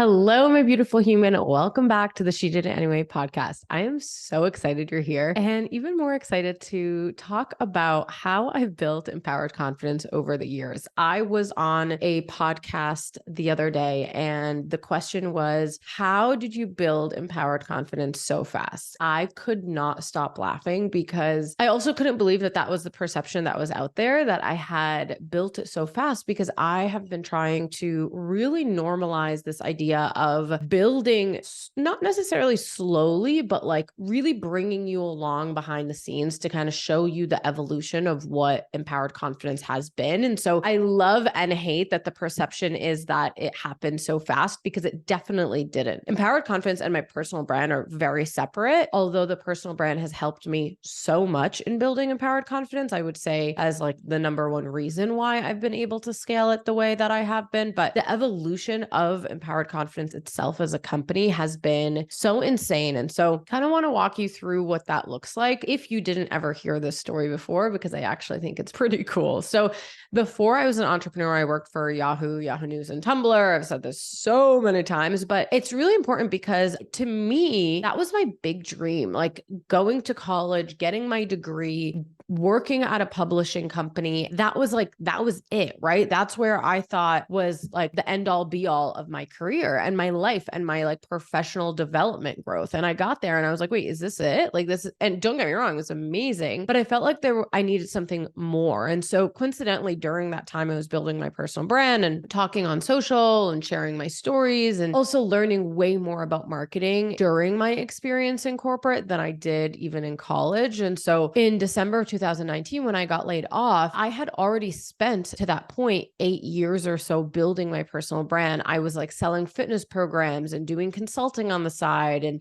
Hello, my beautiful human. Welcome back to the She Did It Anyway podcast. I am so excited you're here and even more excited to talk about how I've built empowered confidence over the years. I was on a podcast the other day and the question was, how did you build empowered confidence so fast? I could not stop laughing because I also couldn't believe that that was the perception that was out there, that I had built it so fast, because I have been trying to really normalize this idea of building not necessarily slowly, but like really bringing you along behind the scenes to kind of show you the evolution of what empowered confidence has been. And so I love and hate that the perception is that it happened so fast, because it definitely didn't. Empowered confidence and my personal brand are very separate, although the personal brand has helped me so much in building empowered confidence. I would say as like the number one reason why I've been able to scale it the way that I have been. But the evolution of empowered confidence itself as a company has been so insane. And so kind of want to walk you through what that looks like if you didn't ever hear this story before, because I actually think it's pretty cool. So before I was an entrepreneur, I worked for Yahoo News, and Tumblr. I've said this so many times, but it's really important because to me, that was my big dream. Like going to college, getting my degree, working at a publishing company, that was it, right? That's where I thought was like the end all be all of my career and my life and my like professional development growth. And I got there and I was like, wait, is this it? Like this, and don't get me wrong, it was amazing, but I felt like I needed something more. And so coincidentally, during that time, I was building my personal brand and talking on social and sharing my stories, and also learning way more about marketing during my experience in corporate than I did even in college. And so in December of 2019, when I got laid off, I had already spent to that point 8 years or so building my personal brand. I was like selling fitness programs and doing consulting on the side. And,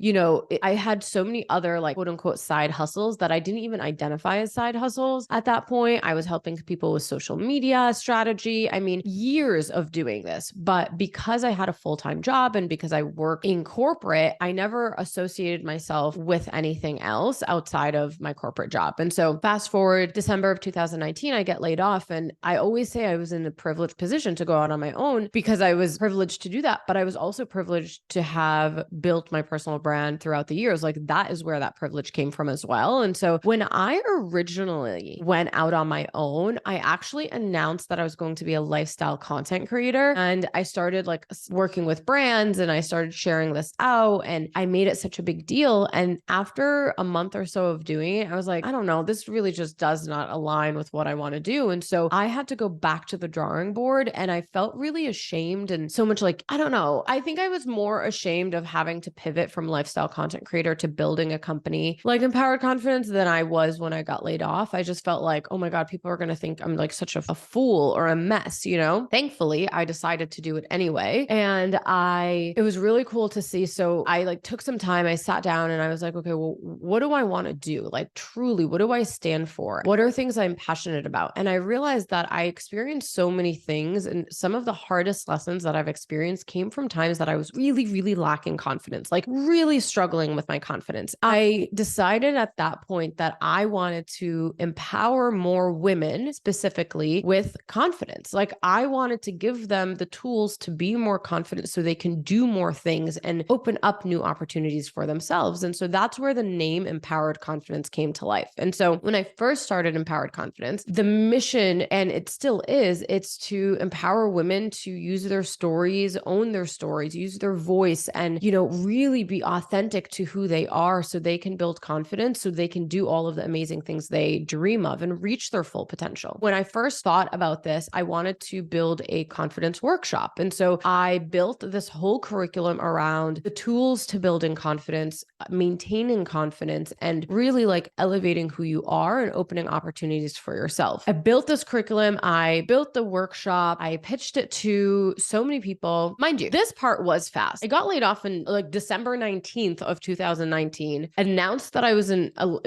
I had so many other like quote unquote side hustles that I didn't even identify as side hustles at that point. I was helping people with social media strategy. I mean, years of doing this. But because I had a full-time job and because I work in corporate, I never associated myself with anything else outside of my corporate job. And so fast forward December of 2019, I get laid off. And I always say I was in a privileged position to go out on my own because I was privileged to do that. But I was also privileged to have built my personal brand throughout the years. Like that is where that privilege came from as well. And so when I originally went out on my own, I actually announced that I was going to be a lifestyle content creator. And I started like working with brands and I started sharing this out and I made it such a big deal. And after a month or so of doing it, I was like, I don't know, this really just does not align with what I want to do. And so I had to go back to the drawing board and I felt really ashamed and so much like, I don't know. I think I was more ashamed of having to pivot from lifestyle content creator to building a company like Empowered Confidence than I was when I got laid off. I just felt like, oh my God, people are going to think I'm like such a fool or a mess, Thankfully, I decided to do it anyway. And it was really cool to see. So I like took some time, I sat down and I was like, okay, well, what do I want to do? Like truly, what do I stand for? What are things I'm passionate about? And I realized that I experienced so many things, and some of the hardest lessons that I've experienced came from times that I was really, really lacking confidence, like really struggling with my confidence. I decided at that point that I wanted to empower more women specifically with confidence. Like I wanted to give them the tools to be more confident so they can do more things and open up new opportunities for themselves. And so that's where the name Empowered Confidence came to life. And so when I first started Empowered Confidence, the mission, and it still is, it's to empower women to use their stories, own their stories, use their voice, and, really be authentic to who they are so they can build confidence, so they can do all of the amazing things they dream of and reach their full potential. When I first thought about this, I wanted to build a confidence workshop. And so I built this whole curriculum around the tools to building confidence, maintaining confidence, and really like elevating who you are and opening opportunities for yourself. I built this curriculum. I built the workshop. I pitched it to so many people. Mind you, this part was fast. I got laid off in like December 19th of 2019, announced that I was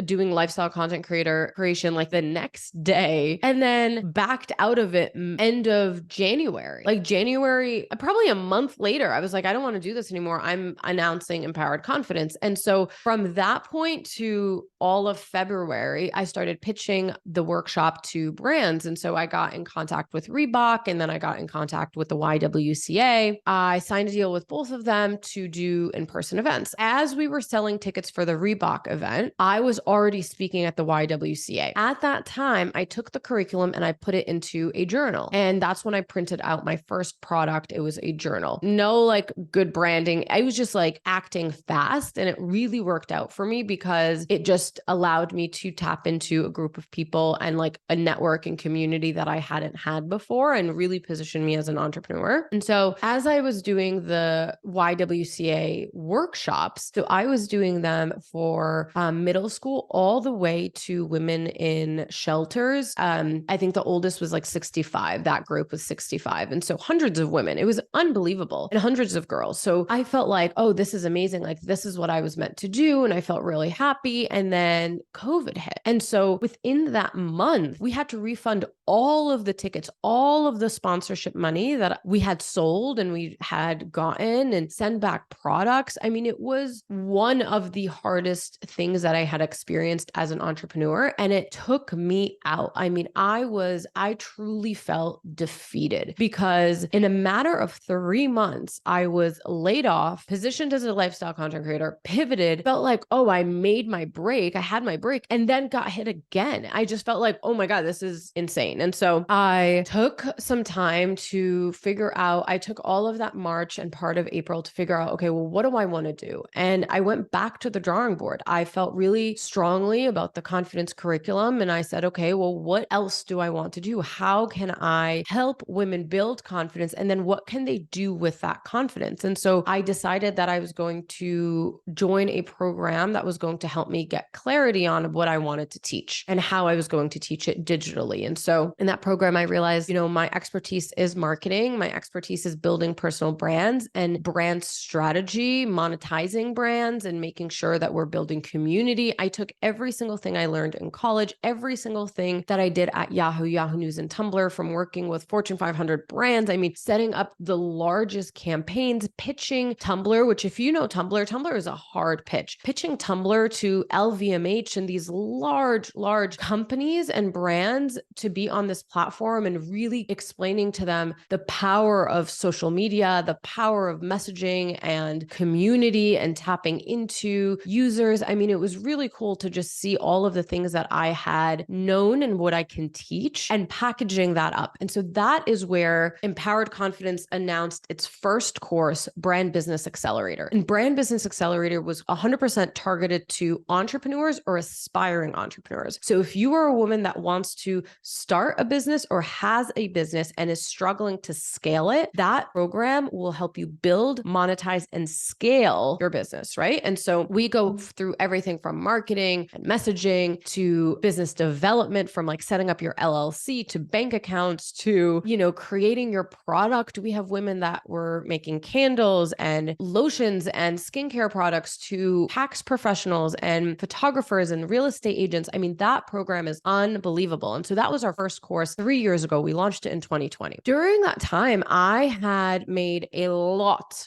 doing lifestyle content creation like the next day, and then backed out of it end of January. Like January, probably a month later, I was like, I don't want to do this anymore. I'm announcing Empowered Confidence. And so from that point to all of February, I started started pitching the workshop to brands. And so I got in contact with Reebok, and then I got in contact with the YWCA. I signed a deal with both of them to do in-person events. As we were selling tickets for the Reebok event, I was already speaking at the YWCA. At that time, I took the curriculum and I put it into a journal. And that's when I printed out my first product. It was a journal. No like good branding. I was just like acting fast, and it really worked out for me because it just allowed me to tap into a group of people and like a network and community that I hadn't had before, and really positioned me as an entrepreneur. And so as I was doing the YWCA workshops, so I was doing them for middle school all the way to women in shelters. I think the oldest was like 65. That group was 65. And so hundreds of women. It was unbelievable, and hundreds of girls. So I felt like, oh, this is amazing. Like this is what I was meant to do. And I felt really happy. And then COVID hit. And so within that month, we had to refund all of the tickets, all of the sponsorship money that we had sold and we had gotten, and send back products. I mean, it was one of the hardest things that I had experienced as an entrepreneur, and it took me out. I mean, I truly felt defeated because in a matter of 3 months, I was laid off, positioned as a lifestyle content creator, pivoted, felt like, oh, I made my break. I had my break, and then got hit again. I just felt like, oh my God, this is insane. And so I took some time to figure out, I took all of that March and part of April to figure out, okay, well, what do I want to do? And I went back to the drawing board. I felt really strongly about the confidence curriculum. And I said, okay, well, what else do I want to do? How can I help women build confidence? And then what can they do with that confidence? And so I decided that I was going to join a program that was going to help me get clarity on what I wanted to teach and how I was going to teach it digitally. And so in that program, I realized, my expertise is marketing. My expertise is building personal brands and brand strategy, monetizing brands, and making sure that we're building community. I took every single thing I learned in college, every single thing that I did at Yahoo News, and Tumblr, from working with Fortune 500 brands. I mean, setting up the largest campaigns, pitching Tumblr, which if you know Tumblr is a hard pitch. Pitching Tumblr to LVMH and these large companies and brands to be on this platform, and really explaining to them the power of social media, the power of messaging and community, and tapping into users. I mean, it was really cool to just see all of the things that I had known and what I can teach, and packaging that up. And so that is where Empowered Confidence announced its first course, Brand Business Accelerator. And Brand Business Accelerator was 100% targeted to entrepreneurs or aspiring entrepreneurs. So if you are a woman that wants to start a business or has a business and is struggling to scale it, that program will help you build, monetize, and scale your business, right? And so we go through everything from marketing and messaging to business development, from like setting up your LLC to bank accounts to, creating your product. We have women that were making candles and lotions and skincare products, to tax professionals and photographers and real estate agents. I mean, that program is unbelievable. And so that was our first course 3 years ago. We launched it in 2020. During that time, I had made a lot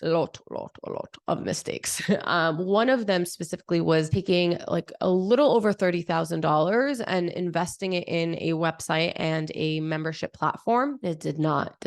of mistakes. One of them specifically was taking like a little over $30,000 and investing it in a website and a membership platform. It did not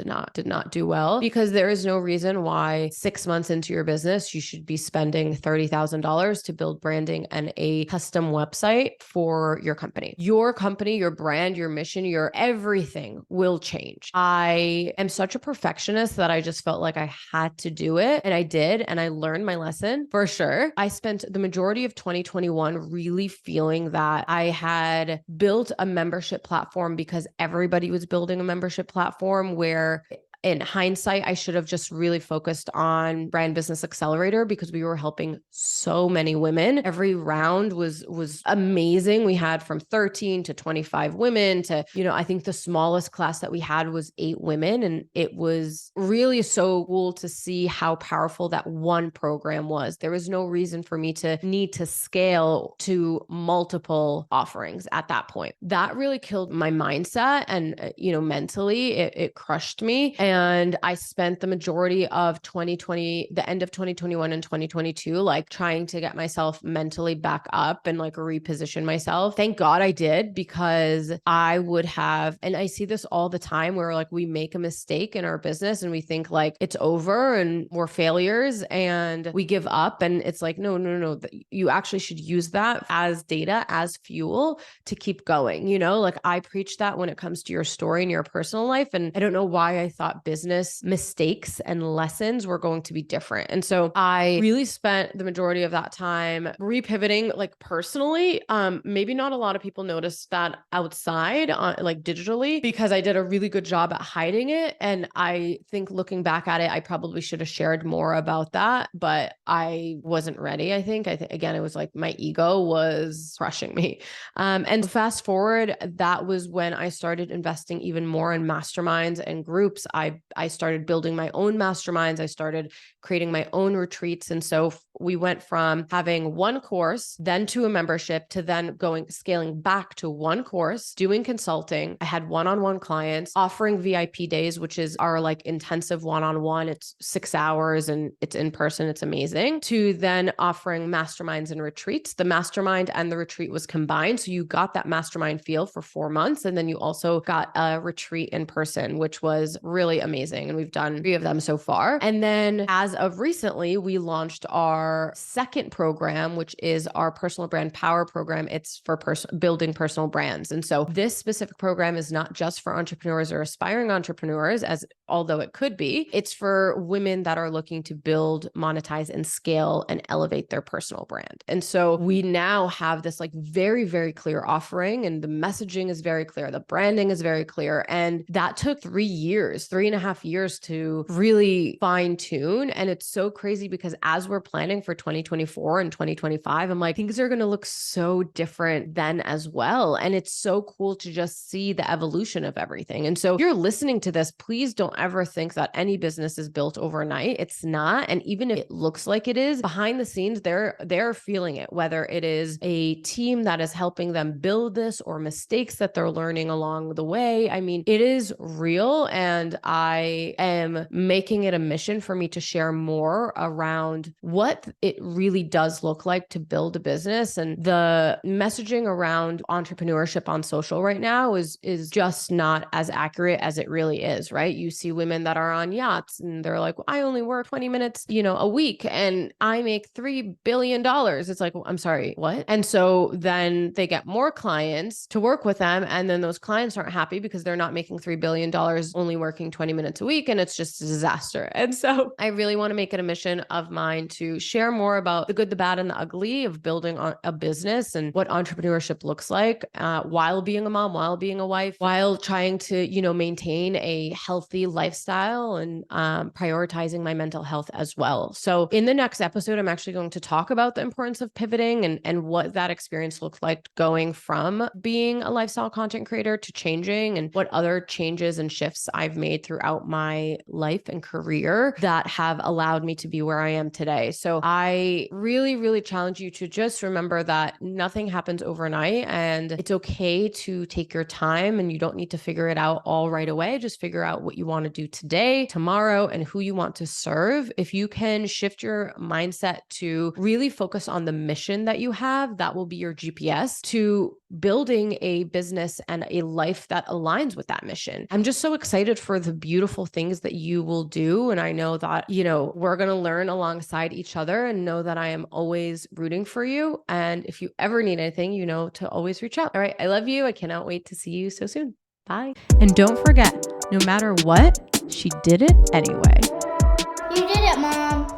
do well, because there is no reason why 6 months into your business, you should be spending $30,000 to build branding and a custom website for your company. Your company, your brand, your mission, your everything will change. I am such a perfectionist that I just felt like I had to do it. And I did. And I learned my lesson for sure. I spent the majority of 2021 really feeling that I had built a membership platform because everybody was building a membership platform, where in hindsight, I should have just really focused on Brand Business Accelerator, because we were helping so many women. Every round was amazing. We had from 13 to 25 women to, I think the smallest class that we had was 8 women. And it was really so cool to see how powerful that one program was. There was no reason for me to need to scale to multiple offerings at that point. That really killed my mindset, and, mentally it crushed me. And I spent the majority of 2020, the end of 2021 and 2022, like trying to get myself mentally back up and like reposition myself. Thank God I did, because I would have, and I see this all the time where like we make a mistake in our business and we think like it's over and we're failures and we give up. And it's like, no. You actually should use that as data, as fuel to keep going. You know, like I preach that when it comes to your story and your personal life. And I don't know why I thought business mistakes and lessons were going to be different. And so I really spent the majority of that time repivoting, like personally. Maybe not a lot of people noticed that outside, like digitally, because I did a really good job at hiding it. And I think looking back at it, I probably should have shared more about that, but I wasn't ready. I think again, it was like my ego was crushing me. And fast forward, that was when I started investing even more in masterminds and groups. I started building my own masterminds. I started creating my own retreats. And so we went from having one course, then to a membership, to then scaling back to one course, doing consulting. I had one-on-one clients, offering VIP days, which is our like intensive one-on-one. It's 6 hours and it's in person. It's amazing. To then offering masterminds and retreats. The mastermind and the retreat was combined. So you got that mastermind feel for 4 months. And then you also got a retreat in person, which was really amazing. And we've done 3 of them so far. And then as of recently, we launched our second program, which is our personal brand power program. It's for building personal brands. And so this specific program is not just for entrepreneurs or aspiring entrepreneurs, although it could be. It's for women that are looking to build, monetize, and scale and elevate their personal brand. And so we now have this like very, very clear offering, and the messaging is very clear. The branding is very clear. And that took 3.5 years to really fine tune. And it's so crazy because as we're planning for 2024 and 2025, I'm like, things are going to look so different then as well. And it's so cool to just see the evolution of everything. And so if you're listening to this, please don't ever think that any business is built overnight. It's not. And even if it looks like it is, behind the scenes, they're feeling it, whether it is a team that is helping them build this or mistakes that they're learning along the way. I mean, it is real. And I am making it a mission for me to share more around what it really does look like to build a business. And the messaging around entrepreneurship on social right now is just not as accurate as it really is, right? You see women that are on yachts and they're like, well, I only work 20 minutes, a week and I make $3 billion. It's like, well, I'm sorry, what? And so then they get more clients to work with them. And then those clients aren't happy because they're not making $3 billion, only working 20 minutes a week. And it's just a disaster. And so I really want to make it a mission of mine to share more about the good, the bad, and the ugly of building a business and what entrepreneurship looks like while being a mom, while being a wife, while trying to, maintain a healthy lifestyle and prioritizing my mental health as well. So in the next episode, I'm actually going to talk about the importance of pivoting and what that experience looked like going from being a lifestyle content creator to changing, and what other changes and shifts I've made throughout my life and career that have allowed me to be where I am today. So I really, really challenge you to just remember that nothing happens overnight, and it's okay to take your time, and you don't need to figure it out all right away. Just figure out what you want to do today, tomorrow, and who you want to serve. If you can shift your mindset to really focus on the mission that you have, that will be your GPS to building a business and a life that aligns with that mission. I'm just so excited for the beautiful things that you will do. And I know that, we're going to learn alongside each other, and know that I am always rooting for you. And if you ever need anything, to always reach out. All right. I love you. I cannot wait to see you so soon. Bye. And don't forget, no matter what, she did it anyway. You did it, Mom.